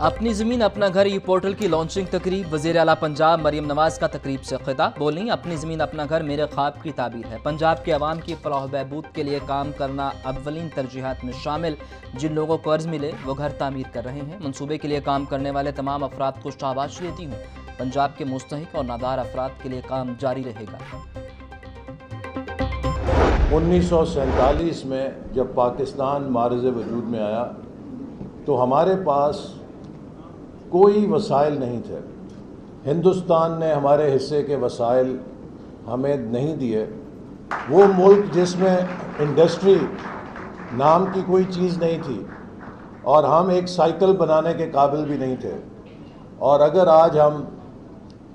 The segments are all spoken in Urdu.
اپنی زمین اپنا گھر ای پورٹل کی لانچنگ تقریب، وزیر اعلیٰ پنجاب مریم نواز کا تقریب سے خطاب، بولیں اپنی زمین اپنا گھر میرے خواب کی تعبیر ہے، پنجاب کے عوام کی فلاح و بہبود کے لیے کام کرنا اولین ترجیحات میں شامل، جن لوگوں کو قرض ملے وہ گھر تعمیر کر رہے ہیں، منصوبے کے لیے کام کرنے والے تمام افراد کو شاباش دیتی ہوں، پنجاب کے مستحق اور نادار افراد کے لیے کام جاری رہے گا۔ 1947 میں جب پاکستان معرض وجود میں آیا تو ہمارے پاس کوئی وسائل نہیں تھے، ہندوستان نے ہمارے حصے کے وسائل ہمیں نہیں دیے، وہ ملک جس میں انڈسٹری نام کی کوئی چیز نہیں تھی اور ہم ایک سائیکل بنانے کے قابل بھی نہیں تھے، اور اگر آج ہم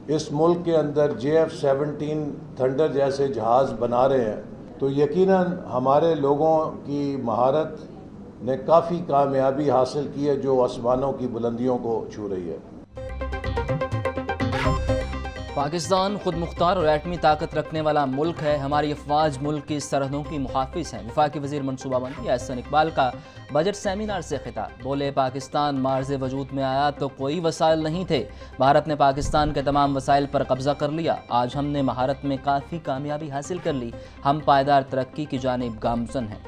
اس ملک کے اندر JF-17 تھنڈر جیسے جہاز بنا رہے ہیں تو یقیناً ہمارے لوگوں کی مہارت نے کافی کامیابی حاصل کی ہے جو آسمانوں کی بلندیوں کو چھو رہی ہے۔ پاکستان خود مختار اور ایٹمی طاقت رکھنے والا ملک ہے، ہماری افواج ملک کی سرحدوں کی محافظ ہیں، وفاقی وزیر منصوبہ بندی احسن اقبال کا بجٹ سیمینار سے خطاب، بولے پاکستان معرض وجود میں آیا تو کوئی وسائل نہیں تھے، بھارت نے پاکستان کے تمام وسائل پر قبضہ کر لیا، آج ہم نے مہارت میں کافی کامیابی حاصل کر لی، ہم پائیدار ترقی کی جانب گامزن ہیں۔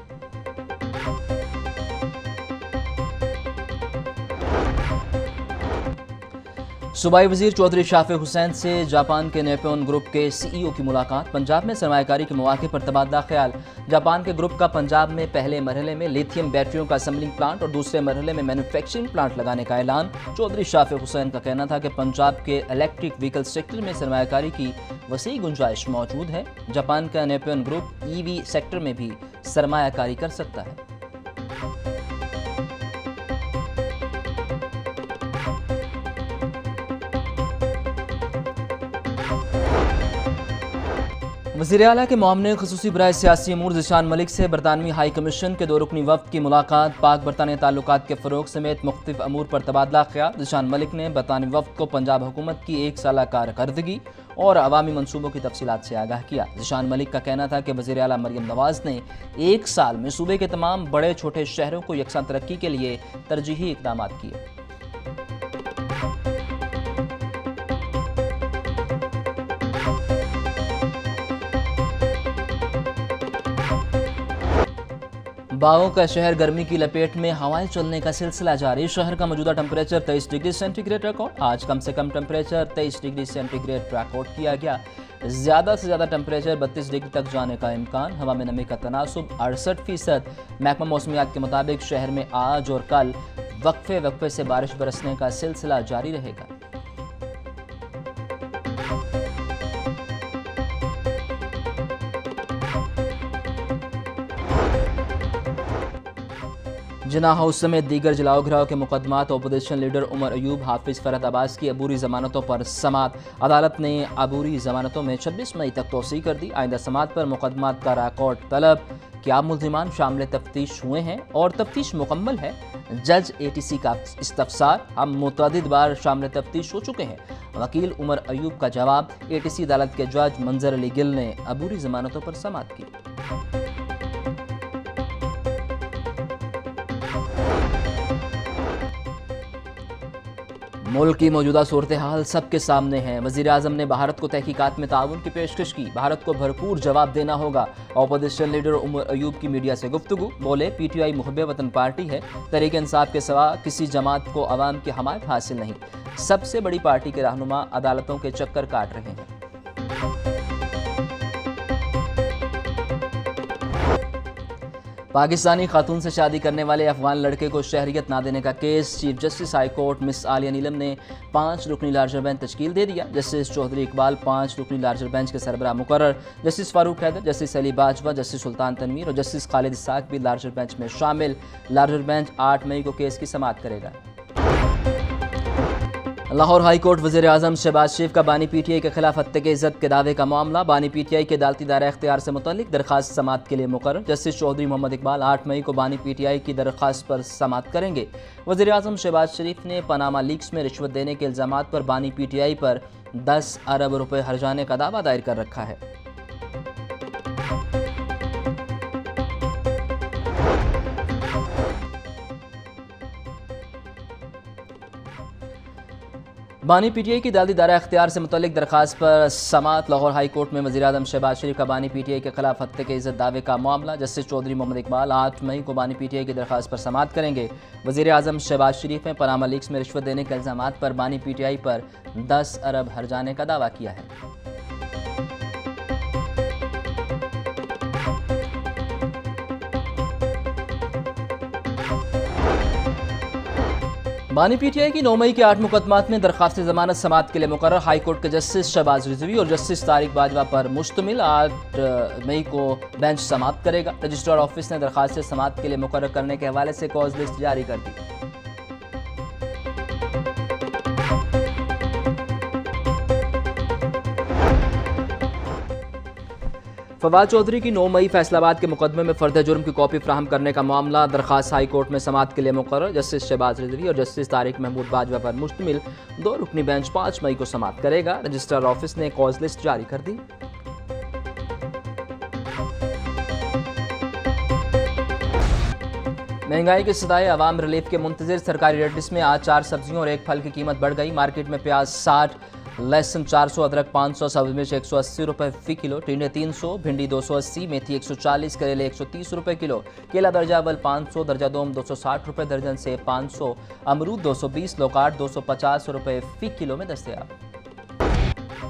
صوبائی وزیر چودھری شافع حسین سے جاپان کے نیپون گروپ کے CEO کی ملاقات، پنجاب میں سرمایہ کاری کے مواقع پر تبادلہ خیال، جاپان کے گروپ کا پنجاب میں پہلے مرحلے میں لیتھیم بیٹریوں کا اسمبلنگ پلانٹ اور دوسرے مرحلے میں مینوفیکچرنگ پلانٹ لگانے کا اعلان، چودھری شافع حسین کا کہنا تھا کہ پنجاب کے الیکٹرک وہیکل سیکٹر میں سرمایہ کاری کی وسیع گنجائش موجود ہے، جاپان کا نیپون گروپ EV سیکٹر میں بھی سرمایہ کاری کر سکتا ہے۔ وزیر اعلیٰ کے معاون خصوصی برائے سیاسی امور ذیشان ملک سے برطانوی ہائی کمیشن کے 2 رکنی وفد کی ملاقات، پاک برطانیہ تعلقات کے فروغ سمیت مختلف امور پر تبادلہ خیال، ذیشان ملک نے برطانوی وفد کو پنجاب حکومت کی 1 سالہ کارکردگی اور عوامی منصوبوں کی تفصیلات سے آگاہ کیا، ذیشان ملک کا کہنا تھا کہ وزیر اعلیٰ مریم نواز نے 1 سال میں صوبے کے تمام بڑے چھوٹے شہروں کو یکساں ترقی کے لیے ترجیحی اقدامات کیے۔ باغوں کا شہر گرمی کی لپیٹ میں ہوائیں چلنے کا سلسلہ جاری، شہر کا موجودہ temperature 23 degree centigrade record, آج کم سے کم temperature 23 degree centigrade record کیا گیا، زیادہ سے زیادہ ٹمپریچر 32 ڈگری تک جانے کا امکان، ہوا میں نمی کا تناسب 68%، محکمہ موسمیات کے مطابق شہر میں آج اور کل وقفے سے بارش برسنے کا سلسلہ جاری رہے گا۔ جناح ہاؤس سمیت دیگر جلاؤ گھراؤ کے مقدمات، اپوزیشن لیڈر عمر ایوب، حافظ فرحت عباس کی عبوری ضمانتوں پر سماعت، عدالت نے عبوری ضمانتوں میں 26 مئی تک توسیع کر دی، آئندہ سماعت پر مقدمات کا ریکارڈ طلب، کیا ملزمان شامل تفتیش ہوئے ہیں اور تفتیش مکمل ہے، جج ATC کا استفسار، ہم متعدد بار شامل تفتیش ہو چکے ہیں، وکیل عمر ایوب کا جواب، ATC عدالت کے جج منظر علی گل نے عبوری ضمانتوں پر سماعت کی۔ ملک کی موجودہ صورتحال سب کے سامنے ہے، وزیر اعظم نے بھارت کو تحقیقات میں تعاون کی پیشکش کی، بھارت کو بھرپور جواب دینا ہوگا، اپوزیشن لیڈر عمر ایوب کی میڈیا سے گفتگو، بولے PTI محب وطن پارٹی ہے، تحریک انصاف کے سوا کسی جماعت کو عوام کی حمایت حاصل نہیں، سب سے بڑی پارٹی کے رہنما عدالتوں کے چکر کاٹ رہے ہیں۔ پاکستانی خاتون سے شادی کرنے والے افغان لڑکے کو شہریت نہ دینے کا case, chief justice high court Miss Aliya Neelum نے 5 رکنی لارجر بینچ تشکیل دے دیا، جسٹس چودھری اقبال 5 رکنی لارجر بینچ کے سربراہ مقرر، جسٹس فاروق حیدر، جسٹس علی باجوہ، جسٹس سلطان تنویر اور جسٹس خالد اسحاق بھی لارجر بینچ میں شامل، لارجر بینچ 8 مئی کو کیس کی سماعت کرے گا۔ لاہور ہائی کورٹ وزیر اعظم شہباز شریف کا بانی PTI کے خلاف ہتک عزت کے دعوے کا معاملہ، بانی PTI کے عدالتی دائرہ اختیار سے متعلق درخواست سماعت کے لیے مقرر، جسٹس چودھری محمد اقبال 8 مئی کو بانی PTI کی درخواست پر سماعت کریں گے۔ وزیر اعظم شہباز شریف نے پاناما لیکس میں رشوت دینے کے الزامات پر بانی PTI پر 10 ارب روپے ہرجانے کا دعویٰ دائر کر رکھا ہے۔ بانی پی ٹی آئی کی عدالتی دائرہ اختیار سے متعلق درخواست پر سماعت۔ لاہور ہائی کورٹ میں وزیر اعظم شہباز شریف کا بانی پی ٹی آئی کے خلاف ہتھے کے عزت دعوے کا معاملہ۔ جسٹس چودھری محمد اقبال 8 مئی کو بانی پی ٹی آئی کی درخواست پر سماعت کریں گے۔ وزیر اعظم شہباز شریف نے پاناما لیکس میں رشوت دینے کے الزامات پر بانی پی ٹی آئی پر 10 ارب ہرجانے کا دعویٰ کیا ہے۔ بانی پی ٹی آئی کی 9 مئی کے 8 مقدمات میں درخواست ضمانت سماعت کے لیے مقرر۔ ہائی کورٹ کے جسٹس شہباز رضوی اور جسٹس طارق باجوہ پر مشتمل 8 مئی کو بینچ سماعت کرے گا۔ رجسٹرار آفس نے درخواست سماعت کے لیے مقرر کرنے کے حوالے سے کاز لسٹ جاری کر دی۔ فواد چودھری کی 9 مئی فیصل آباد کے مقدمے میں فرد جرم کی کاپی فراہم کرنے کا معاملہ۔ درخواست ہائی کورٹ میں سماعت کے لیے مقرر۔ جسٹس شہباز رضوی اور جسٹس طارق محمود باجوہ پر مشتمل 2 رکنی بینچ 5 مئی کو سماعت کرے گا۔ رجسٹرار آفس نے کاز لسٹ جاری کر دی۔ مہنگائی کے صدائے عوام ریلیف کے منتظر۔ سرکاری ریٹس میں آج 4 سبزیوں اور 1 پھل کی قیمت بڑھ گئی۔ مارکیٹ میں پیاز 60، لہسن 400، ادرک 500، سبز مرچ 180 روپے فی کلو، ٹینڈے 300، بھنڈی 280، میتھی 140، کریلے 130 روپے کلو، کیلا درجہ اول 500، درجہ دوم 260 روپے درجن، سیب 500، امرود 220، لوکاٹ 250 روپے فی کلو میں دستیاب۔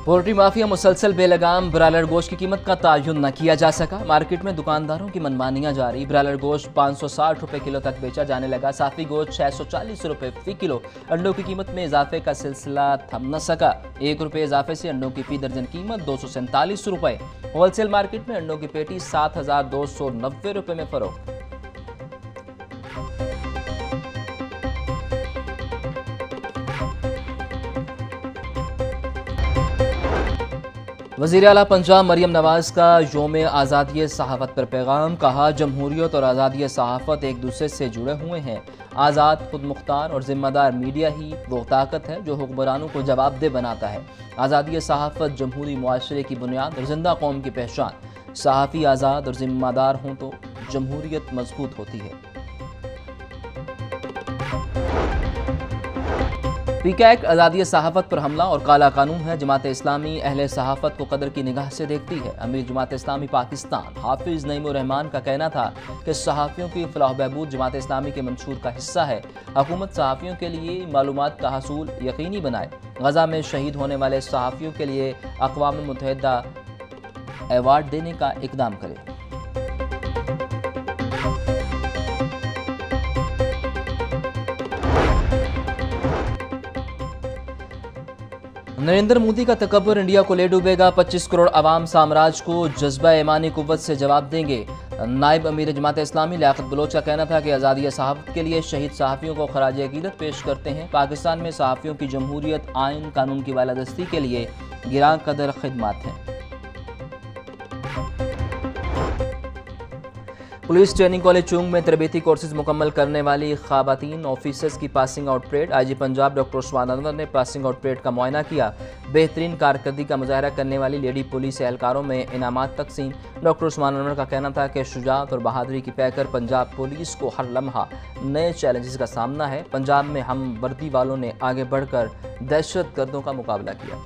پولٹری مافیا مسلسل بے لگام۔ برالر گوشت کی قیمت کا تعین نہ کیا جا سکا۔ مارکیٹ میں دکانداروں کی منمانیاں جاری۔ برالر گوشت 560 روپے کلو تک بیچا جانے لگا۔ صافی گوشت 640 روپے فی کلو۔ انڈوں کی قیمت میں اضافے کا سلسلہ تھم نہ سکا۔ 1 روپے اضافے سے انڈوں کی فی درجن قیمت 247 روپے۔ ہول سیل مارکیٹ میں انڈوں کی پیٹی 7290 روپے میں فروخت۔ وزیر اعلیٰ پنجاب مریم نواز کا یوم آزادی صحافت پر پیغام۔ کہا، جمہوریت اور آزادی صحافت ایک دوسرے سے جڑے ہوئے ہیں۔ آزاد، خود مختار اور ذمہ دار میڈیا ہی وہ طاقت ہے جو حکمرانوں کو جواب دہ بناتا ہے۔ آزادی صحافت جمہوری معاشرے کی بنیاد اور زندہ قوم کی پہچان۔ صحافی آزاد اور ذمہ دار ہوں تو جمہوریت مضبوط ہوتی ہے۔ پی کے ایکٹ آزادی صحافت پر حملہ اور کالا قانون ہے۔ جماعت اسلامی اہل صحافت کو قدر کی نگاہ سے دیکھتی ہے۔ امیر جماعت اسلامی پاکستان حافظ نعیم الرحمان کا کہنا تھا کہ صحافیوں کی فلاح و بہبود جماعت اسلامی کے منشور کا حصہ ہے۔ حکومت صحافیوں کے لیے معلومات کا حصول یقینی بنائے۔ غزہ میں شہید ہونے والے صحافیوں کے لیے اقوام متحدہ ایوارڈ دینے کا اقدام کرے۔ نریندر مودی کا تکبر انڈیا کو لے ڈوبے گا۔ 25 کروڑ عوام سامراج کو جذبہ ایمانی قوت سے جواب دیں گے۔ نائب امیر جماعت اسلامی لیاقت بلوچ کا کہنا تھا کہ آزادی صحافت کے لیے شہید صحافیوں کو خراج عقیدت پیش کرتے ہیں۔ پاکستان میں صحافیوں کی جمہوریت آئین قانون کی بالادستی کے لیے گراں قدر خدمات ہیں۔ پولیس ٹریننگ کالج چونگ میں تربیتی کورسز مکمل کرنے والی خواتین آفیسرز کی پاسنگ آؤٹ پریڈ۔ آئی جی پنجاب ڈاکٹر عثمان انور نے پاسنگ آؤٹ پریڈ کا معائنہ کیا۔ بہترین کارکردگی کا مظاہرہ کرنے والی لیڈی پولیس اہلکاروں میں انعامات تقسیم۔ ڈاکٹر عثمان انور کا کہنا تھا کہ شجاعت اور بہادری کی پیکر پنجاب پولیس کو ہر لمحہ نئے چیلنجز کا سامنا ہے۔ پنجاب میں ہم وردی والوں نے آگے بڑھ کر دہشت گردوں کا مقابلہ کیا۔